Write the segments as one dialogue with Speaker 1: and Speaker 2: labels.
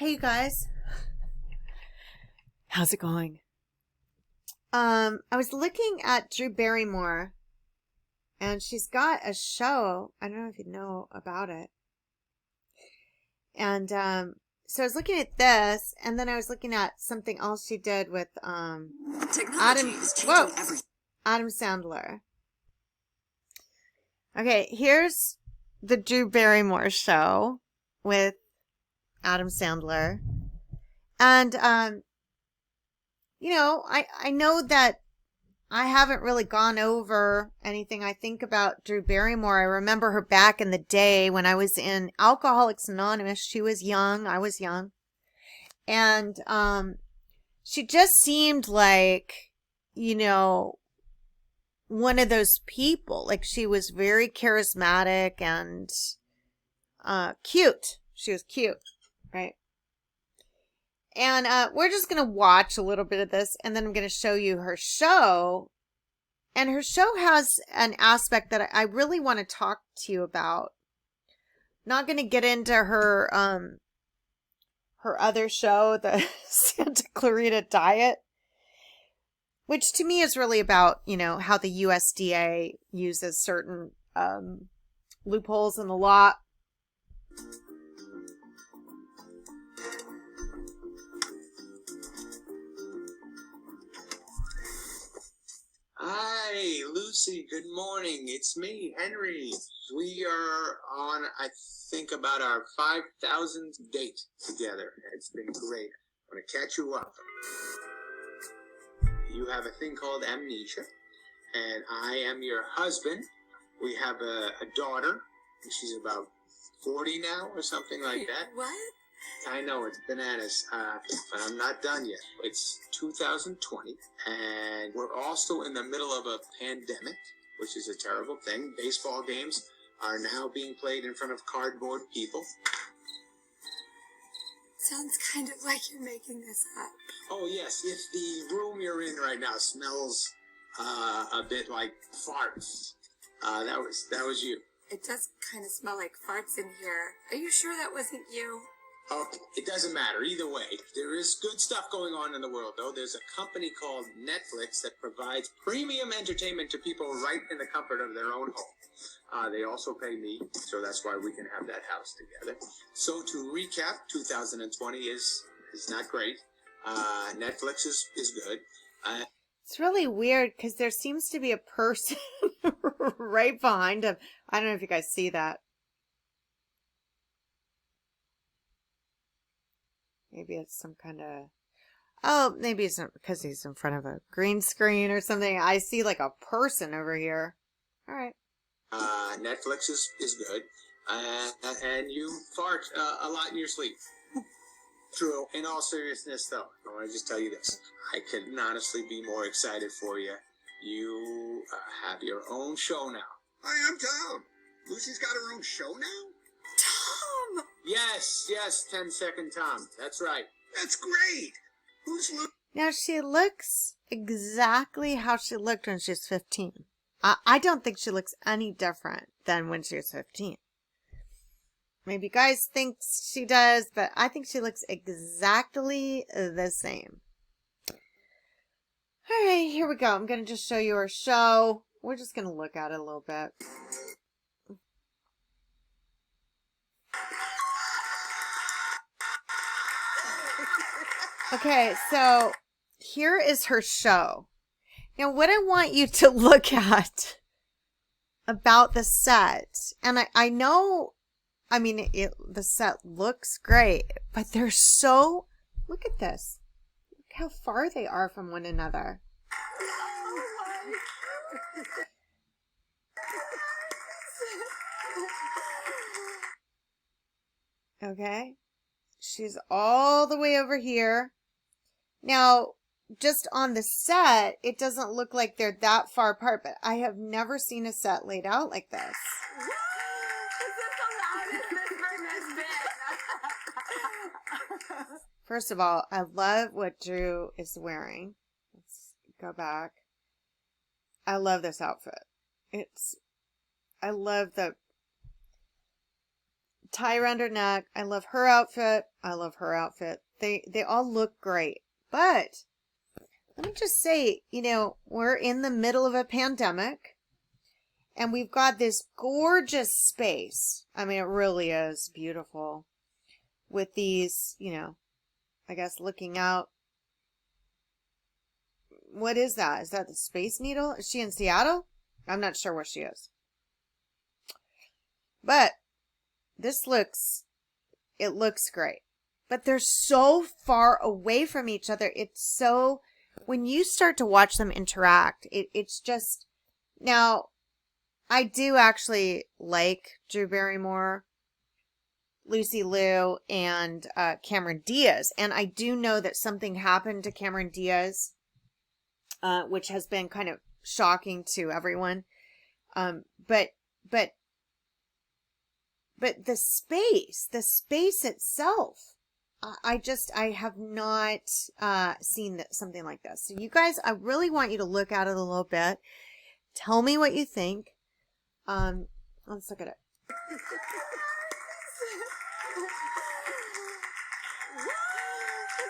Speaker 1: Hey, you guys.
Speaker 2: How's it going?
Speaker 1: I was looking at Drew Barrymore, and she's got a show. I don't know if you know about it. And so I was looking at this, and then I was looking at something else she did with
Speaker 3: Technology
Speaker 1: Adam.
Speaker 3: is
Speaker 1: Whoa,
Speaker 3: changing everything.
Speaker 1: Adam Sandler. Okay, here's the Drew Barrymore show with Adam Sandler, and I know that I haven't really gone over anything I think about Drew Barrymore. I remember her back in the day when I was in Alcoholics Anonymous. She was young. I was young. And she just seemed like, you know, one of those people. Like she was very charismatic and cute. She was cute, right? And we're just going to watch a little bit of this, and then I'm going to show you her show. And her show has an aspect that I really want to talk to you about. Not going to get into her other show, the Santa Clarita Diet, which to me is really about, how the USDA uses certain loopholes in the law.
Speaker 4: Hi, Lucy. Good morning. It's me, Henry. We are on, I think, about our 5,000th date together. It's been great. I'm going to catch you up. You have a thing called amnesia, and I am your husband. We have a daughter. She's about 40 now or something like that.
Speaker 3: What?
Speaker 4: I know, it's bananas, but I'm not done yet. It's 2020, and we're also in the middle of a pandemic, which is a terrible thing. Baseball games are now being played in front of cardboard people.
Speaker 3: Sounds kind of like you're making this up.
Speaker 4: Oh, yes, if the room you're in right now smells a bit like farts, that was you.
Speaker 3: It does kind of smell like farts in here. Are you sure that wasn't you?
Speaker 4: Oh, it doesn't matter. Either way, there is good stuff going on in the world, though. There's a company called Netflix that provides premium entertainment to people right in the comfort of their own home. They also pay me, so that's why we can have that house together. So to recap, 2020 is not great. Netflix is good.
Speaker 1: It's really weird because there seems to be a person right behind him. I don't know if you guys see that. Maybe it's some kind of... Oh, maybe it's not because he's in front of a green screen or something. I see like a person over here. All right.
Speaker 4: Netflix is good. And you fart a lot in your sleep. True. In all seriousness, though, I want to just tell you this. I couldn't honestly be more excited for you. You have your own show now.
Speaker 5: Hi, I'm Tom. Lucy's got her own show now?
Speaker 3: Tom!
Speaker 4: Yes, 10-second Tom. That's right.
Speaker 5: That's great. Who's Lucy?
Speaker 1: Now she looks exactly how she looked when she was 15. I don't think she looks any different than when she was 15. Maybe you guys think she does, but I think she looks exactly the same. All right, here we go. I'm going to just show you her show. We're just going to look at it a little bit. Okay, so here is her show. Now, what I want you to look at about the set, and I know, I mean, the set looks great, but they're so, look at this. Look how far they are from one another. Okay, she's all the way over here. Now, just on the set, it doesn't look like they're that far apart, but I have never seen a set laid out like this. First of all, I love what Drew is wearing. Let's go back. I love this outfit. I love tie around her neck. I love her outfit. I love her outfit. They all look great. But let me just say, we're in the middle of a pandemic and we've got this gorgeous space. I mean, it really is beautiful with these, I guess looking out. What is that? Is that the Space Needle? Is she in Seattle? I'm not sure where she is. But it looks great. But they're so far away from each other. When you start to watch them interact, it's just, now, I do actually like Drew Barrymore, Lucy Liu, and Cameron Diaz. And I do know that something happened to Cameron Diaz, which has been kind of shocking to everyone. But the space itself, I have not seen something like this. So you guys, I really want you to look at it a little bit. Tell me what you think. Let's look at it.
Speaker 3: This is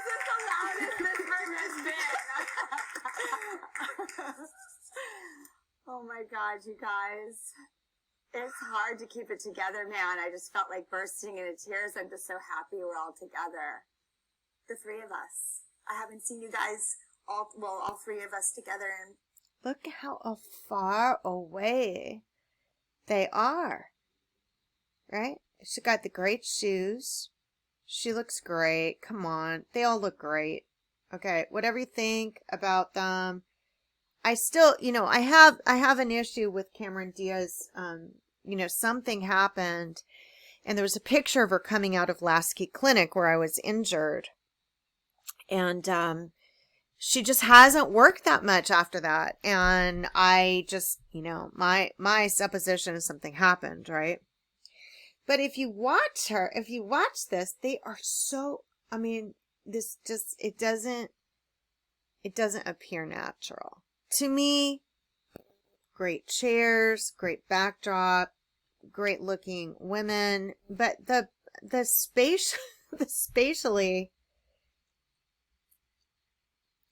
Speaker 3: the loudest this room has been. Oh my God, you guys. It's hard to keep it together, man. I just felt like bursting into tears. I'm just so happy we're all together. The three of us. I haven't seen you guys all three of us together. And
Speaker 1: look how far away they are. Right? She got the great shoes. She looks great. Come on. They all look great. Okay. Whatever you think about them. I still, I have an issue with Cameron Diaz. Something happened and there was a picture of her coming out of Lasky Clinic where I was injured. And, she just hasn't worked that much after that. And I just, my supposition is something happened, right? But if you watch this, they are so, this just, it doesn't appear natural. To me, great chairs, great backdrop, great looking women, but the spatially,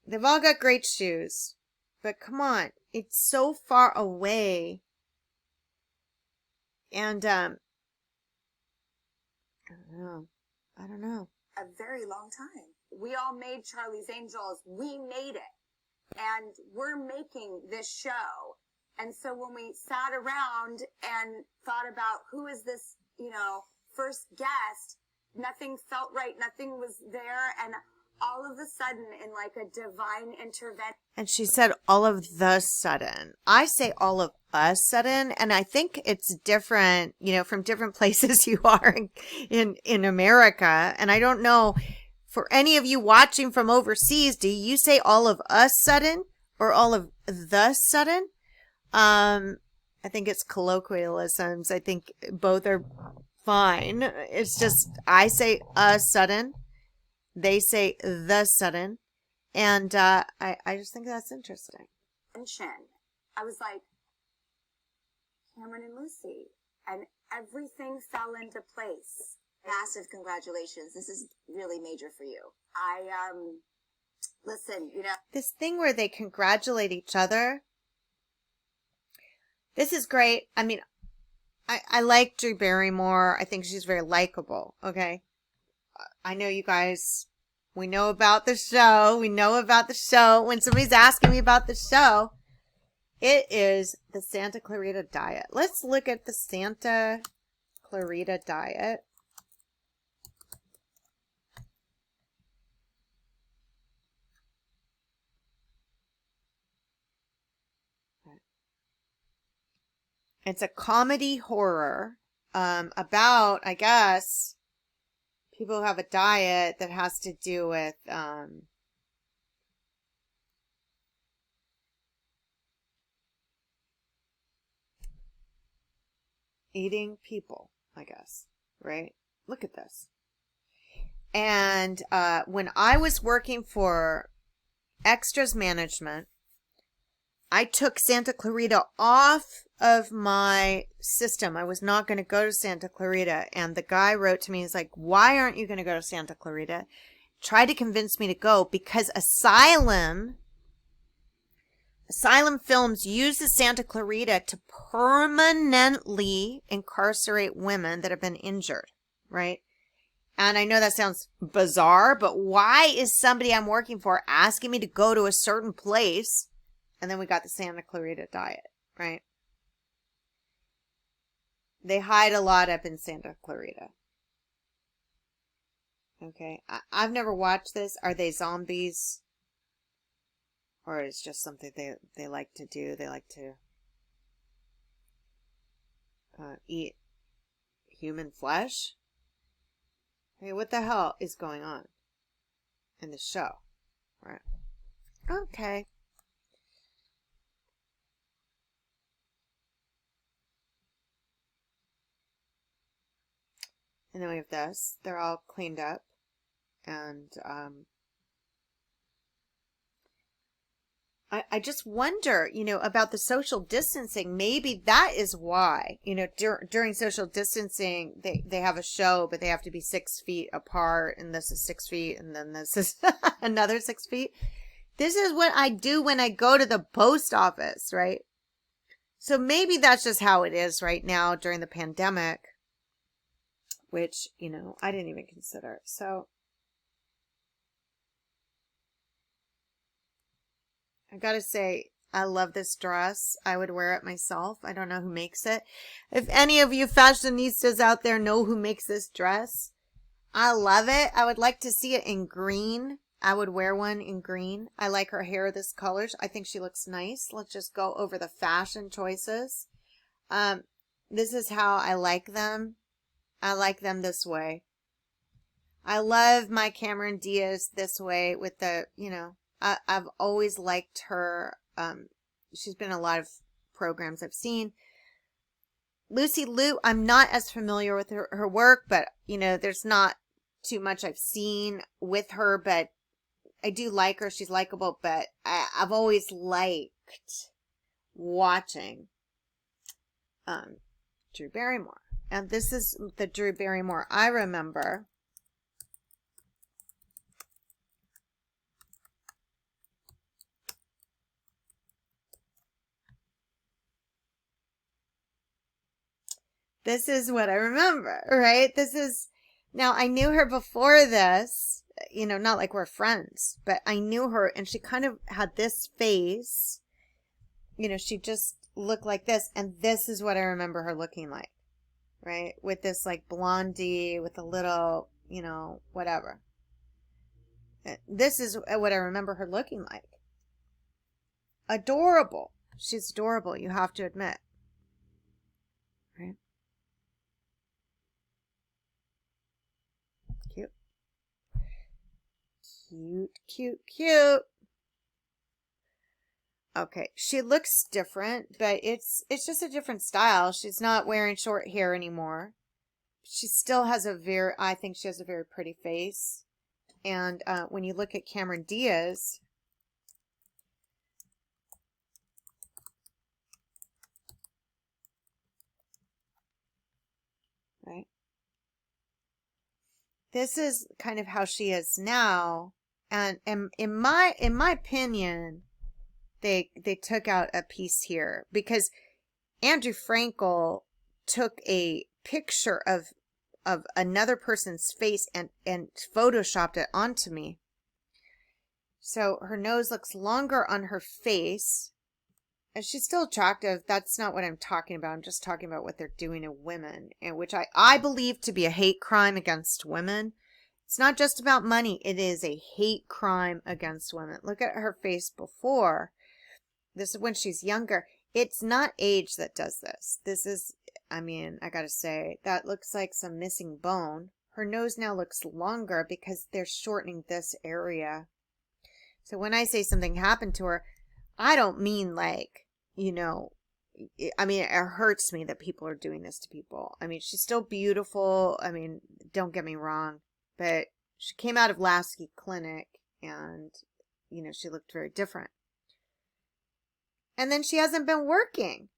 Speaker 1: they've all got great shoes, but come on, it's so far away. And, I don't know.
Speaker 3: a very long time. We all made Charlie's Angels. We made it. And we're making this show. And so when we sat around and thought about who is this, first guest, nothing felt right. Nothing was there. And all of a sudden, in like a divine intervention.
Speaker 1: And she said all of the sudden. I say all of a sudden. And I think it's different, from different places you are in America. And I don't know, for any of you watching from overseas, do you say all of a sudden or all of the sudden? I think it's colloquialisms. I think both are fine. It's just, I say a sudden. They say the sudden. And I just think that's interesting.
Speaker 3: I was like, Cameron and Lucy. And everything fell into place. Massive congratulations. This is really major for you. Listen,
Speaker 1: this thing where they congratulate each other. This is great. I like Drew Barrymore. I think she's very likable. Okay. I know you guys, we know about the show. When somebody's asking me about the show, it is the Santa Clarita Diet. Let's look at the Santa Clarita Diet. It's a comedy horror about, I guess, people who have a diet that has to do with eating people, I guess, right? Look at this. And when I was working for Extras Management, I took Santa Clarita off of my system. I was not going to go to Santa Clarita. And the guy wrote to me, he's like, why aren't you going to go to Santa Clarita? Tried to convince me to go because Asylum Films uses Santa Clarita to permanently incarcerate women that have been injured, right? And I know that sounds bizarre, but why is somebody I'm working for asking me to go to a certain place? And then we got the Santa Clarita Diet, right? They hide a lot up in Santa Clarita. Okay, I've never watched this. Are they zombies? Or it's just something they like to do? They like to eat human flesh? Hey, what the hell is going on in the show? Right. Okay. And then we have this. They're all cleaned up. And I just wonder, about the social distancing. Maybe that is why, during social distancing, they have a show, but they have to be 6 feet apart. And this is 6 feet. And then this is another 6 feet. This is what I do when I go to the post office, right? So maybe that's just how it is right now during the pandemic, which, I didn't even consider. So I gotta say, I love this dress. I would wear it myself. I don't know who makes it. If any of you fashionistas out there know who makes this dress, I love it. I would like to see it in green. I would wear one in green. I like her hair this color. I think she looks nice. Let's just go over the fashion choices. This is how I like them. I like them this way. I love my Cameron Diaz this way with the, I've always liked her. She's been in a lot of programs I've seen. Lucy Liu, I'm not as familiar with her work, but, there's not too much I've seen with her, but I do like her. She's likable, but I've always liked watching Drew Barrymore. And this is the Drew Barrymore I remember. This is what I remember, right? Now I knew her before this, not like we're friends, but I knew her and she kind of had this face, she just looked like this. And this is what I remember her looking like, right? With this like blondie with a little, whatever. This is what I remember her looking like. Adorable. She's adorable, you have to admit. Right? Cute. Cute, cute, cute. Okay, she looks different, but it's just a different style. She's not wearing short hair anymore. She still has I think she has a very pretty face. And when you look at Cameron Diaz, right? This is kind of how she is now. And in my opinion, they took out a piece here because Andrew Frankel took a picture of another person's face and photoshopped it onto me. So her nose looks longer on her face. And she's still attractive. That's not what I'm talking about. I'm just talking about what they're doing to women, and which I believe to be a hate crime against women. It's not just about money. It is a hate crime against women. Look at her face before. This is when she's younger. It's not age that does this. This is, I gotta say, that looks like some missing bone. Her nose now looks longer because they're shortening this area. So when I say something happened to her, I don't mean like, it hurts me that people are doing this to people. She's still beautiful. Don't get me wrong, but she came out of Lasky Clinic and, she looked very different. And then she hasn't been working,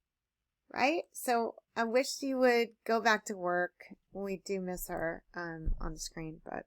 Speaker 1: right? So I wish she would go back to work. We do miss her on the screen, but